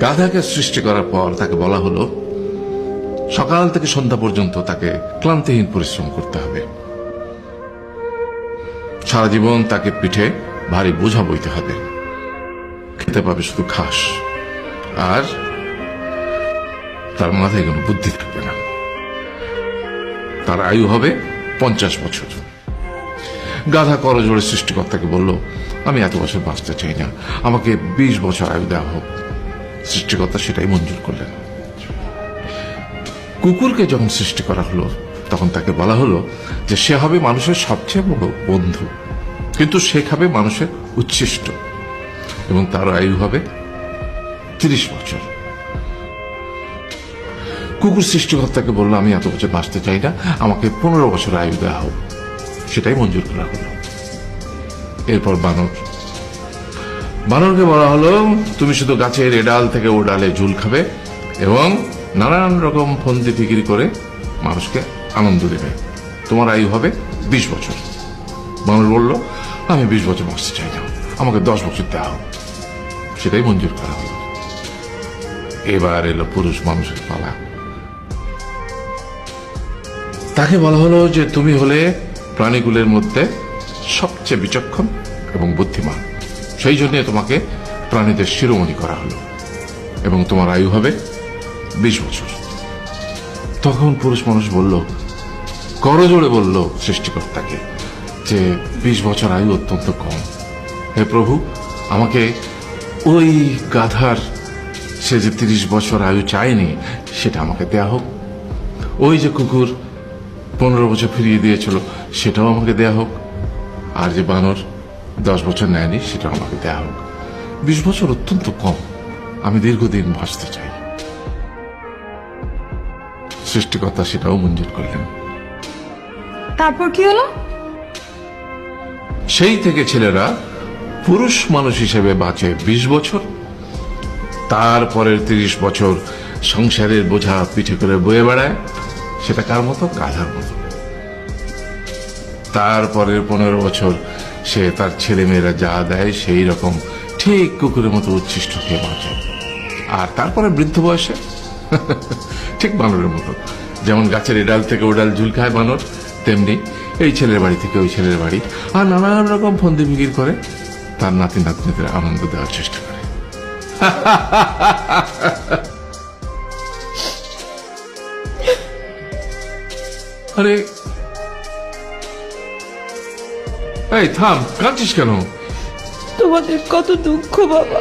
গাধাকে সৃষ্টি করার পর তাকে বলা হলো সকাল থেকে সন্ধ্যা পর্যন্ত তাকে ক্লান্তিহীন পরিশ্রম করতে হবে। সারা জীবন তাকে পিঠে ভারী বোঝা বইতে হবে, খেতে পাবে শুধু ঘাস, আর তার মাথায় কোনো বুদ্ধি থাকবে না। তার আয়ু হবে 50 বছর। গাধা করজোড়ে সৃষ্টিকর্তাকে বলল, আমি এত বছর বাঁচতে চাই না, আমাকে 20 বছর আয়ু দেওয়া হোক। সৃষ্টিকর্তা সেটাই মঞ্জুর করলেন। কুকুরকে যখন সৃষ্টি করা হলো তখন তাকে বলা হলো যে সে হবে মানুষের সবচেয়ে বড় বন্ধু, কিন্তু সে খাবে মানুষের উচ্ছিষ্ট, এবং তার আয়ু হবে 30 বছর। কুকুর সৃষ্টিকর্তাকে বলল, আমি এত বছর বাঁচতে চাই না, আমাকে 15 বছর আয়ু দেওয়া হোক। সেটাই মঞ্জুর করা হলো। এরপর বানরকে বলা হলো, তুমি শুধু গাছের এ ডাল থেকে ও ডালে ঝুল খাবে এবং নানান রকম ফন্দি বিক্রি করে মানুষকে আনন্দ দেবে, তোমার আয়ু হবে 20 বছর। বানর বলল, আমি 20 বছর বাঁচতে চাই না, আমাকে 10 বছর দেওয়া হোক। সেটাই মঞ্জুর করা হলো। এবার এলো পুরুষ মানুষের পালা। তাকে বলা হলো যে তুমি হলে প্রাণীগুলোর মধ্যে সবচেয়ে বিচক্ষণ এবং বুদ্ধিমান, সেই জন্য তোমাকে প্রাণীদের শিরোমণি করা হলো এবং তোমার আয়ু হবে 20 বছর। তখন পুরুষ মানুষ বলল, করজোড়ে বলল সৃষ্টিকর্তাকে যে 20 বছর আয়ু অত্যন্ত কম, হে প্রভু, আমাকে ওই গাধার সে যে 30 বছর আয়ু চায়নি সেটা আমাকে দেয়া হোক। ওই যে কুকুর 15 বছর ফিরিয়ে দিয়েছিল সেটাও আমাকে দেয়া হোক। আর যে বানর 10 বছর নেয়নি সেটাও আমাকে দেয়া হোক। 20 বছর অত্যন্ত কম, আমি দীর্ঘদিন বাঁচতে চাই। সৃষ্টিকর্তা সেটাও মঞ্জুর করলেন। তারপর কি হলো? সেই থেকে ছেলেরা পুরুষ মানুষ হিসেবে বাঁচে 20 বছর, তারপরের 30 বছর সংসারের বোঝা পিঠে করে বয়ে বেড়ায়, সেটা কার মতো? গাধার মতো। তারপরের 15 বছর সে তার ছেলে মেয়েরা যা দেয় সেই রকম ঠিক কুকুরের মতো উচ্ছিষ্ট খেয়ে বাঁচে। আর তারপরে বৃদ্ধ বয়সে ঠিক বানরের মতো, যেমন গাছের এডাল থেকে ওডাল ঝুল খায় বানর, তেমনি এই ছেলের বাড়ি থেকে ওই ছেলের বাড়ি আর নানান রকম ফন্দি বিক্রি করে তার নাতি নাতনিদের আনন্দ দেওয়ার চেষ্টা করে। আরে এই থাম, কাঁদছিস কেন? তোমাদের কত দুঃখ বাবা।